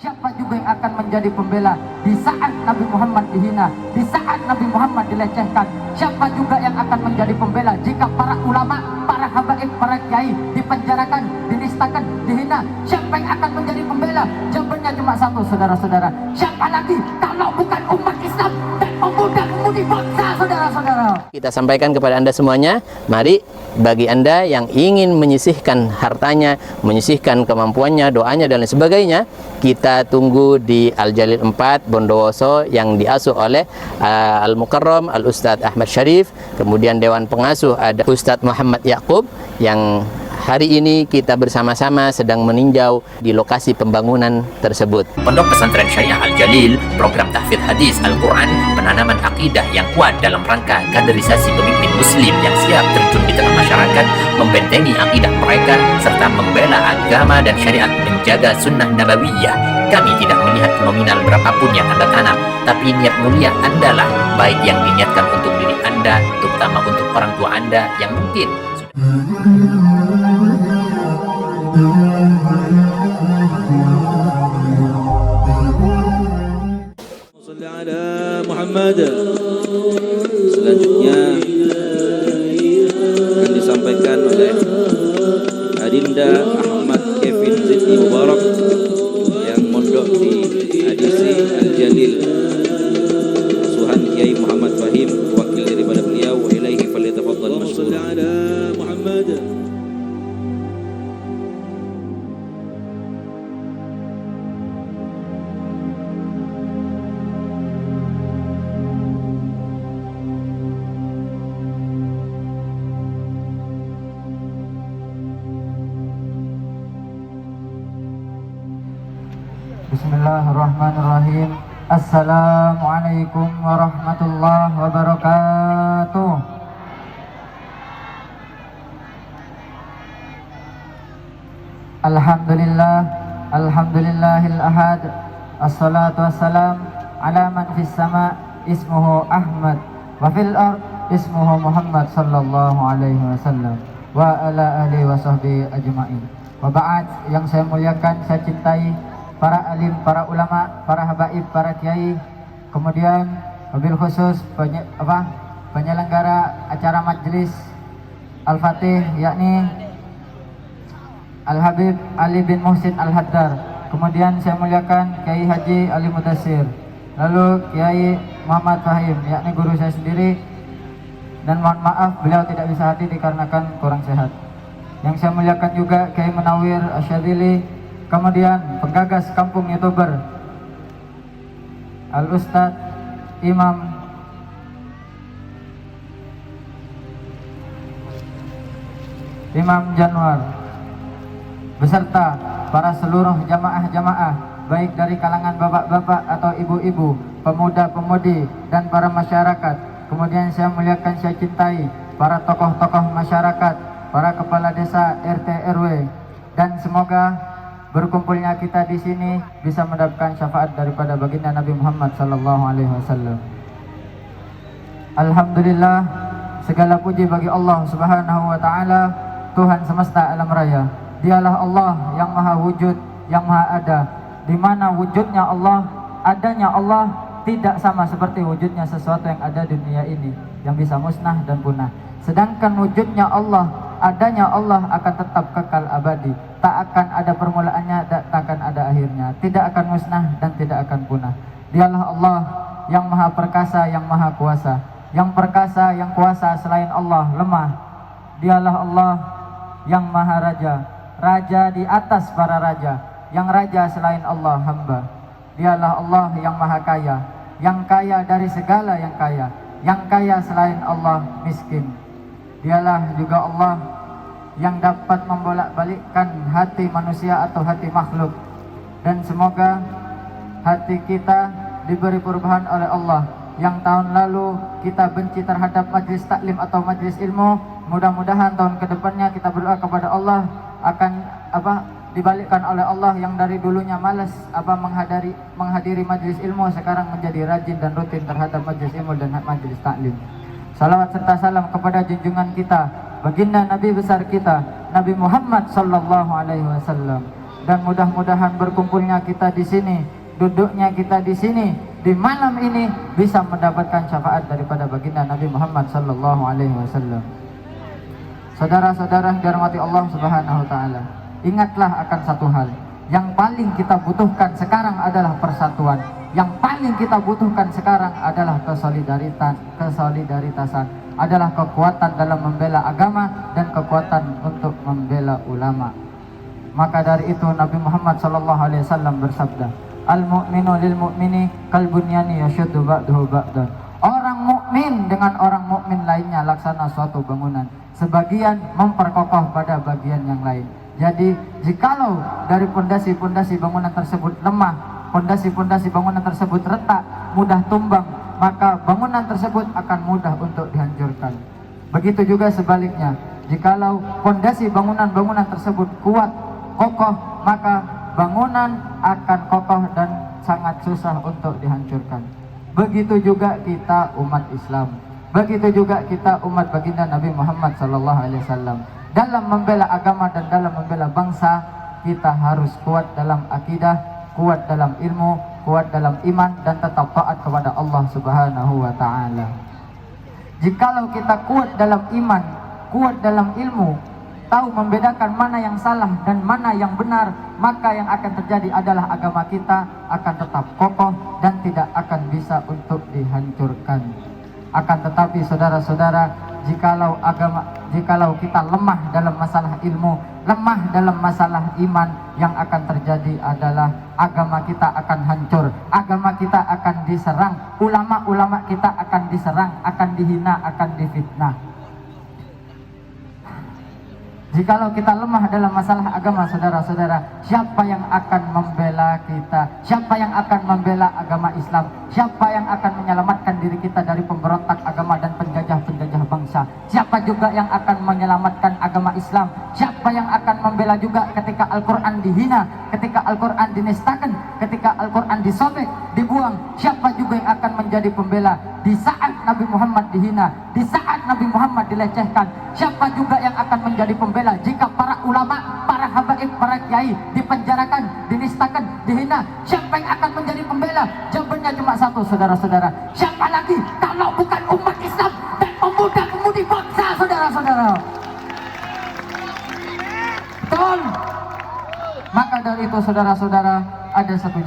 Siapa juga yang akan menjadi pembela di saat Nabi Muhammad dihina, di saat Nabi Muhammad dilecehkan? Siapa juga yang akan menjadi pembela jika para ulama, para habaib, para kiai dipenjarakan, dinistakan, dihina? Siapa yang akan menjadi pembela? Jawabannya cuma satu, saudara-saudara. Siapa lagi kalau bukan umat Islam dan pemuda-pemudi bangsa, saudara-saudara? Kita sampaikan kepada Anda semuanya, mari bagi Anda yang ingin menyisihkan hartanya, menyisihkan kemampuannya, doanya dan lain sebagainya, kita tunggu di Al-Jalil 4 Bondowoso yang diasuh oleh Al-Mukarram Al-Ustadz Ahmad Syarif. Kemudian Dewan Pengasuh ada Ustadz Muhammad Yaqub, yang hari ini kita bersama-sama sedang meninjau di lokasi pembangunan tersebut. Pondok Pesantren Syariah Al-Jalil, program tahfidz hadis Al-Quran, penanaman akidah yang kuat dalam rangka kaderisasi pemimpin muslim yang siap terjun di tengah masyarakat, membentengi akidah mereka, serta membela agama dan syariat, menjaga sunnah nabawiyah. Kami tidak melihat nominal berapapun yang Anda tanam, tapi niat mulia Anda lah, baik yang diniatkan untuk diri Anda, terutama untuk orang tua Anda yang mungkin Muhammad. Selanjutnya akan disampaikan oleh Adinda Ahmad Kevin Zidni Mubarak yang mondok di ADC Al-Jalil, asuhan Kiai Muhammad Fahim, wakil daripada beliau. Wa ilaihi falyatafaddal mashkura. Muhammad. Bismillahirrahmanirrahim. Assalamualaikum warahmatullahi wabarakatuh. Alhamdulillah, alhamdulillahil ahad. Assalatu wassalam ala man fis sama ismuhu Ahmad wa fil ard ismuhu Muhammad sallallahu alaihi wasallam wa ala alihi wa sahbihi ajma'in. Wa ba'd, yang saya muliakan, saya cintai para alim, para ulama, para habaib, para kiai, kemudian wabil khusus penyelenggara acara majelis Al-Fatih, yakni Al-Habib Ali bin Muhsin Al-Haddar. Kemudian saya muliakan Kiai Haji Ali Mudassir, lalu Kiai Muhammad Fahim, yakni guru saya sendiri, dan mohon maaf beliau tidak bisa hadir dikarenakan kurang sehat. Yang saya muliakan juga Kiai Munawir Asyadili, kemudian penggagas kampung YouTuber Al-Ustadz Imam Januar, beserta para seluruh jamaah-jamaah, baik dari kalangan bapak-bapak atau ibu-ibu, pemuda-pemudi, dan para masyarakat. Kemudian saya muliakan, saya cintai para tokoh-tokoh masyarakat, para kepala desa, RT, RW, dan semoga berkumpulnya kita di sini bisa mendapatkan syafaat daripada baginda Nabi Muhammad sallallahu alaihi wasallam. Alhamdulillah, segala puji bagi Allah Subhanahu wa taala, Tuhan semesta alam raya. Dialah Allah yang maha wujud, yang maha ada. Di mana wujudnya Allah, adanya Allah tidak sama seperti wujudnya sesuatu yang ada di dunia ini yang bisa musnah dan punah. Sedangkan wujudnya Allah, adanya Allah akan tetap kekal abadi. Tak akan ada permulaannya, tak akan ada akhirnya, tidak akan musnah dan tidak akan punah. Dialah Allah yang maha perkasa, yang maha kuasa. Yang perkasa, yang kuasa selain Allah lemah. Dialah Allah yang maha raja, raja di atas para raja. Yang raja selain Allah hamba. Dialah Allah yang maha kaya, yang kaya dari segala yang kaya. Yang kaya selain Allah miskin. Dialah juga Allah yang dapat membolak-balikkan hati manusia atau hati makhluk. Dan semoga hati kita diberi perubahan oleh Allah. Yang tahun lalu kita benci terhadap majlis taklim atau majlis ilmu, mudah-mudahan tahun kedepannya kita berdoa kepada Allah akan dibalikkan oleh Allah. Yang dari dulunya malas menghadiri majlis ilmu, sekarang menjadi rajin dan rutin terhadap majlis ilmu dan majlis taklim. Salawat serta salam kepada junjungan kita, baginda Nabi besar kita, Nabi Muhammad sallallahu alaihi wasallam. dan mudah-mudahan berkumpulnya kita di sini, duduknya kita di sini di malam ini bisa mendapatkan syafaat daripada baginda Nabi Muhammad sallallahu alaihi wasallam. Saudara-saudara yang dirahmati Allah Subhanahu wa taala, ingatlah akan satu hal. Yang paling kita butuhkan sekarang adalah persatuan. Yang paling kita butuhkan sekarang adalah kesolidaritasan, adalah kekuatan dalam membela agama dan kekuatan untuk membela ulama. Maka dari itu Nabi Muhammad sallallahu alaihi wasallam bersabda, "Al-mu'minu lil mu'mini kal bunyani yashuddu ba'duhu ba'dan." Orang mukmin dengan orang mukmin lainnya laksana suatu bangunan, sebagian memperkokoh pada bagian yang lain. Jadi, jikalau dari pondasi-pondasi bangunan tersebut lemah, pondasi-pondasi bangunan tersebut retak, mudah tumbang, maka bangunan tersebut akan mudah untuk dihancurkan. Begitu juga sebaliknya, jikalau pondasi bangunan-bangunan tersebut kuat, kokoh, maka bangunan akan kokoh dan sangat susah untuk dihancurkan. Begitu juga kita umat Islam, begitu juga kita umat baginda Nabi Muhammad SAW. Dalam membela agama dan dalam membela bangsa, kita harus kuat dalam akidah, kuat dalam ilmu, kuat dalam iman, dan tetap taat kepada Allah Subhanahu wa taala. Jikalau kita kuat dalam iman, kuat dalam ilmu, tahu membedakan mana yang salah dan mana yang benar, maka yang akan terjadi adalah agama kita akan tetap kokoh dan tidak akan bisa untuk dihancurkan. Akan tetapi saudara-saudara, jikalau kita lemah dalam masalah ilmu, lemah dalam masalah iman, yang akan terjadi adalah agama kita akan hancur, agama kita akan diserang, ulama-ulama kita akan diserang, akan dihina, akan difitnah. Jikalau kita lemah dalam masalah agama, saudara-saudara, siapa yang akan membela kita? Siapa yang akan membela agama Islam? Siapa yang akan menyelamatkan diri kita dari pemberontak agama dan penjajah-penjajah bangsa? Siapa juga yang akan menyelamatkan agama Islam? Siapa yang akan membela juga ketika Al-Quran dihina, ketika Al-Quran dinistakan, ketika Al-Quran disobek, dibuang? Siapa juga yang akan menjadi pembela di saat Nabi Muhammad dihina, di saat Nabi Muhammad dilecehkan? Siapa juga yang akan menjadi pembela jika para ulama, para habaib, para kiai dipenjarakan, dinistakan, dihina? Siapa yang akan menjadi pembela? Jawabannya cuma satu, saudara-saudara. Siapa lagi kalau bukan umat Islam dan pemuda-pemudi bangsa, saudara-saudara? Betul. Maka dari itu, saudara-saudara, ada satu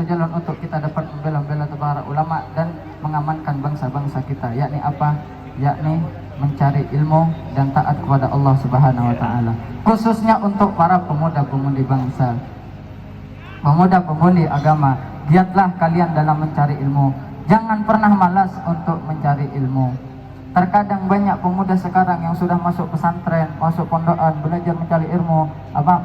jalan untuk kita dapat membela para ulama dan mengamankan bangsa-bangsa kita, yakni apa? Yakni mencari ilmu dan taat kepada Allah Subhanahu wa taala. Khususnya untuk para pemuda-pemudi bangsa, pemuda-pemudi agama, giatlah kalian dalam mencari ilmu. Jangan pernah malas untuk mencari ilmu. Terkadang banyak pemuda sekarang yang sudah masuk pesantren, masuk pondokan, belajar mencari ilmu,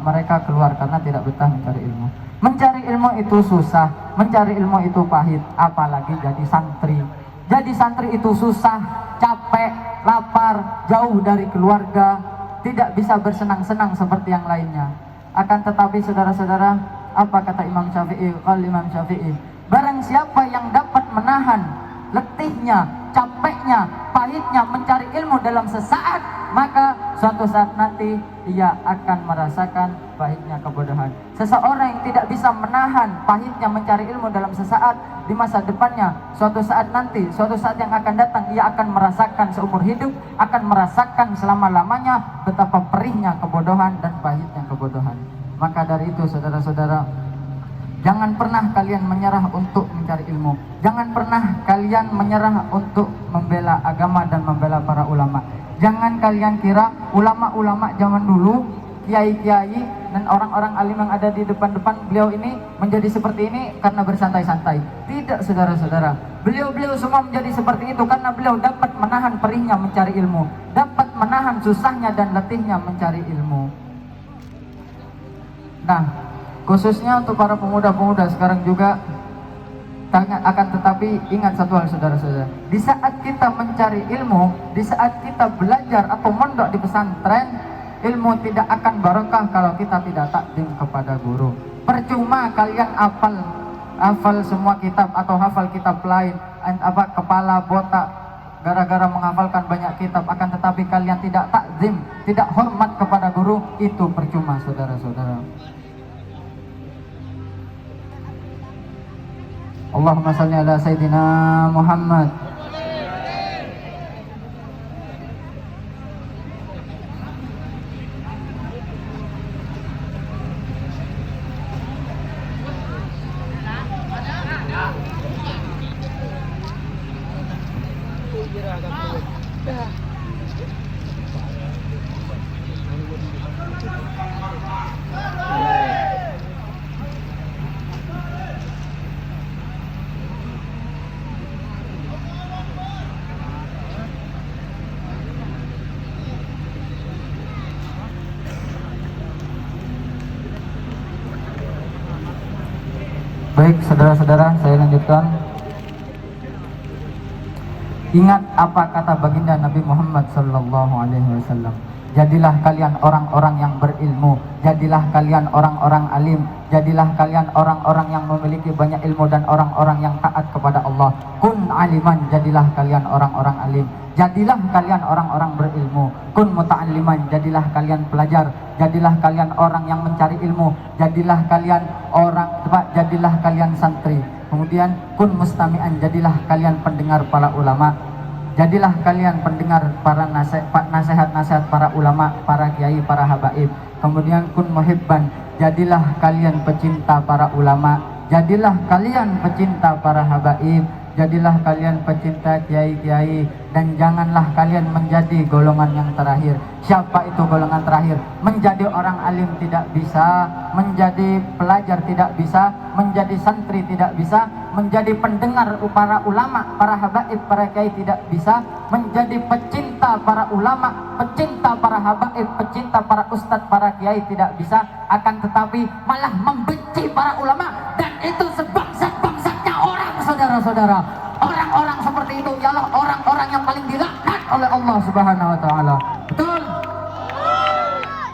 mereka keluar karena tidak betah mencari ilmu. Mencari ilmu itu susah, mencari ilmu itu pahit, apalagi jadi santri. Jadi santri itu susah, capek, lapar, jauh dari keluarga, tidak bisa bersenang-senang seperti yang lainnya. Akan tetapi saudara-saudara, apa kata Imam Syafi'i? Imam Syafi'i, barang siapa yang dapat menahan letihnya, capeknya, pahitnya mencari ilmu dalam sesaat, maka suatu saat nanti ia akan merasakan pahitnya kebodohan. Seseorang yang tidak bisa menahan pahitnya mencari ilmu dalam sesaat, di masa depannya, suatu saat nanti, suatu saat yang akan datang, ia akan merasakan seumur hidup, akan merasakan selama-lamanya betapa perihnya kebodohan dan pahitnya kebodohan. Maka dari itu, saudara-saudara, jangan pernah kalian menyerah untuk mencari ilmu. Jangan pernah kalian menyerah untuk membela agama dan membela para ulama. Jangan kalian kira ulama-ulama zaman dulu, kiai-kiai dan orang-orang alim yang ada di depan-depan beliau ini menjadi seperti ini karena bersantai-santai. Tidak, saudara-saudara. Beliau-beliau semua menjadi seperti itu karena beliau dapat menahan perihnya mencari ilmu, dapat menahan susahnya dan letihnya mencari ilmu. Nah, khususnya untuk para pemuda-pemuda sekarang juga, akan tetapi ingat satu hal, saudara-saudara, di saat kita mencari ilmu, di saat kita belajar atau mondok di pesantren, ilmu tidak akan barokah kalau kita tidak takdim kepada guru. Percuma kalian hafal semua kitab atau hafal kitab lain, kepala botak gara-gara menghafalkan banyak kitab, akan tetapi kalian tidak takzim, tidak hormat kepada guru, itu percuma saudara-saudara. Allahumma salli ala Sayyidina Muhammad. Baik saudara-saudara, saya lanjutkan. Ingat apa kata baginda Nabi Muhammad sallallahu alaihi wasallam. Jadilah kalian orang-orang yang berilmu, jadilah kalian orang-orang alim, jadilah kalian orang-orang yang memiliki banyak ilmu dan orang-orang yang taat kepada Allah. Kun aliman, jadilah kalian orang-orang alim, jadilah kalian orang-orang berilmu. Kun muta'alliman, jadilah kalian pelajar, jadilah kalian orang yang mencari ilmu, jadilah kalian jadilah kalian santri. Kemudian kun mustami'an, jadilah kalian pendengar para ulama, jadilah kalian pendengar para nasihat-nasihat para ulama, para kiai, para habaib. Kemudian kun muhibban, jadilah kalian pecinta para ulama, jadilah kalian pecinta para habaib, jadilah kalian pecinta kiai-kiai, dan janganlah kalian menjadi golongan yang terakhir. Siapa itu golongan terakhir? Menjadi orang alim tidak bisa, menjadi pelajar tidak bisa, menjadi santri tidak bisa, menjadi pendengar para ulama, para habaib, para kiai tidak bisa, menjadi pecinta para ulama, pecinta para habaib, pecinta para ustadz, para kiai tidak bisa, akan tetapi malah membenci para ulama, dan itu sebangsat-bangsatnya orang, saudara-saudara. Orang-orang seperti itu ialah orang-orang yang paling dilaknat oleh Allah Subhanahu wa taala. Betul?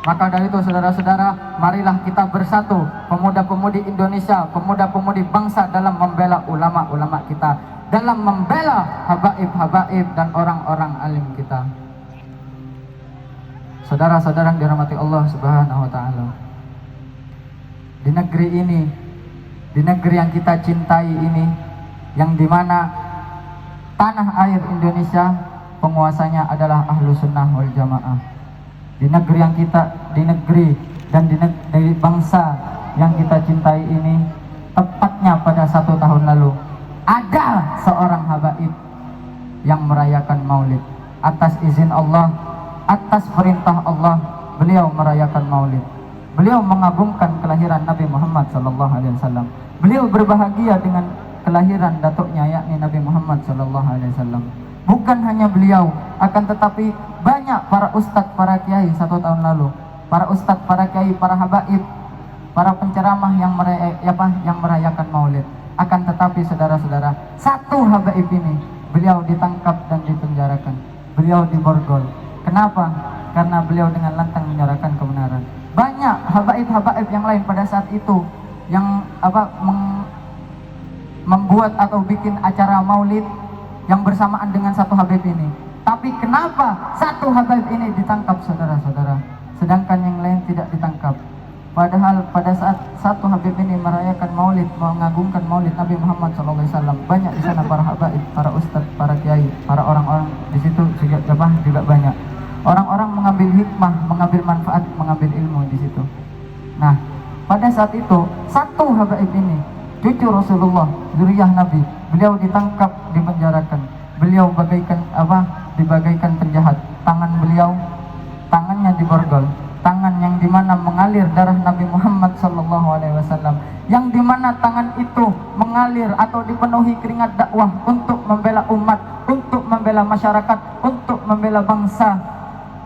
Maka dari itu saudara-saudara, marilah kita bersatu, pemuda-pemudi Indonesia, pemuda-pemudi bangsa, dalam membela ulama-ulama kita, dalam membela habaib-habaib dan orang-orang alim kita. Saudara-saudara yang dirahmati Allah Subhanahu wa taala. Di negeri ini, di negeri yang kita cintai ini, yang dimana tanah air Indonesia penguasanya adalah ahlu sunnah wal jamaah. Di negeri yang kita, di negeri dan di bangsa yang kita cintai ini, tepatnya pada 1 tahun lalu ada seorang habaib yang merayakan maulid. Atas izin Allah, atas perintah Allah, beliau merayakan maulid. Beliau mengagungkan kelahiran Nabi Muhammad SAW. Beliau berbahagia dengan kelahiran datuknya, yakni Nabi Muhammad SAW. Bukan hanya beliau, akan tetapi banyak para ustadz, para kiai 1 tahun lalu, para ustadz, para kiai, para habaib, para penceramah yang merayakan maulid. Akan tetapi saudara-saudara, satu habaib ini beliau ditangkap dan dipenjarakan, beliau diborgol. Kenapa? Karena beliau dengan lantang menyuarakan kebenaran. Banyak habaib-habaib yang lain pada saat itu yang membuat atau bikin acara maulid yang bersamaan dengan satu habib ini. Tapi kenapa satu habib ini ditangkap, saudara-saudara, sedangkan yang lain tidak ditangkap? Padahal pada saat satu habib ini merayakan maulid, mengagungkan maulid Nabi Muhammad SAW, banyak di sana para habaib, para ustadz, para kiai, para orang-orang di situ juga banyak. Orang-orang mengambil hikmah, mengambil manfaat, mengambil ilmu di situ. Nah, pada saat itu satu habaib ini, cucu Rasulullah, zuriyah Nabi, beliau ditangkap, dipenjarakan. Beliau dibagaikan penjahat. Tangannya diborgol. Tangan yang dimana mengalir darah Nabi Muhammad SAW, yang dimana tangan itu mengalir atau dipenuhi keringat dakwah untuk membela umat, untuk membela masyarakat, untuk membela bangsa.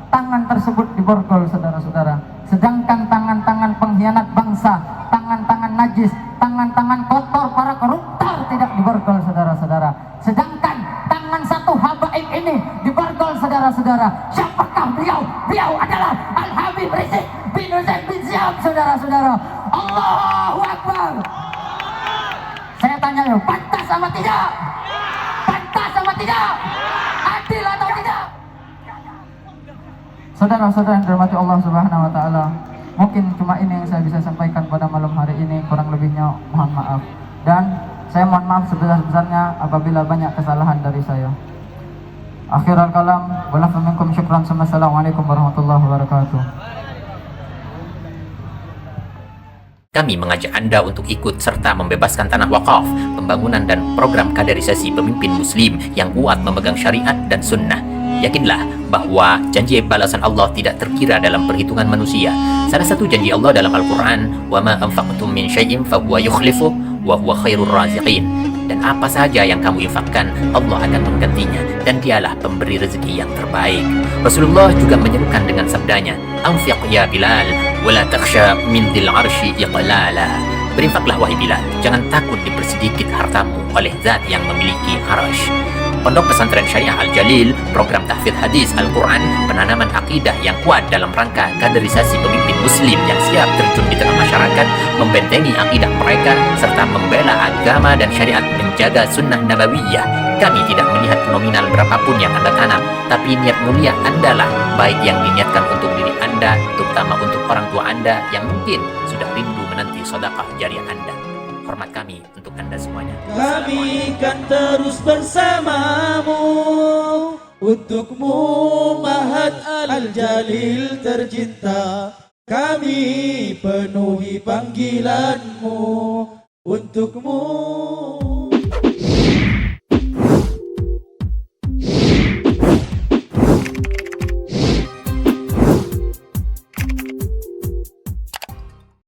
Tangan tersebut diborgol, saudara-saudara. Sedangkan tangan-tangan pengkhianat bangsa, tangan-tangan najis, tangan-tangan kotor para koruptor tidak diborgol, saudara-saudara. Sedangkan tangan satu habaib ini diborgol, saudara-saudara. Siapakah beliau? Beliau adalah Al-Habib Rizik bin Zaid bin Ziyad, saudara-saudara. Allahu Akbar. Saya tanya, pantas sama tidak? Pantas sama tidak? adil atau tidak? Saudara-saudara yang dirahmati Allah Subhanahu wa taala, mungkin cuma ini yang saya bisa sampaikan pada malam hari ini, kurang lebihnya mohon maaf. Dan saya mohon maaf sebesar-besarnya apabila banyak kesalahan dari saya. Akhirul kalam, walafu minkum syukran, assalamualaikum warahmatullahi wabarakatuh. Kami mengajak Anda untuk ikut serta membebaskan tanah wakaf, pembangunan dan program kaderisasi pemimpin muslim yang kuat memegang syariat dan sunnah. Yakinlah bahwa janji balasan Allah tidak terkira dalam perhitungan manusia. Salah satu janji Allah dalam Al-Quran, وَمَا أَنْفَقْتُم مِّن شَيْءٍ فَهُوَ يُخْلِفُهُ وَهُوَ خَيْرُ الرَّازِقِينَ. Dan apa saja yang kamu infakkan, Allah akan menggantinya, dan dialah pemberi rezeki yang terbaik. Rasulullah juga menyerukan dengan sabdanya, "Anfiq ya Bilal, wala takhsha min dzil arsy iqlala." Berinfaklah wahai Bilal, jangan takut dipersedikit hartamu oleh zat yang memiliki arasy. Pondok Pesantren Syariah Al-Jalil, program tahfidz hadis Al-Quran, penanaman akidah yang kuat dalam rangka kaderisasi pemimpin muslim yang siap terjun di tengah masyarakat, membentengi akidah mereka, serta membela agama dan syariat, menjaga sunnah nabawiyah. Kami tidak melihat nominal berapapun yang Anda tanam, tapi niat mulia Anda lah, baik yang diniatkan untuk diri Anda, terutama untuk orang tua Anda yang mungkin sudah rindu menanti sedekah jariah Anda. Hormat kami untuk Anda semuanya. Kami kan terus bersamamu, untukmu Mahat Al-Jalil tercinta. Kami penuhi panggilanmu, untukmu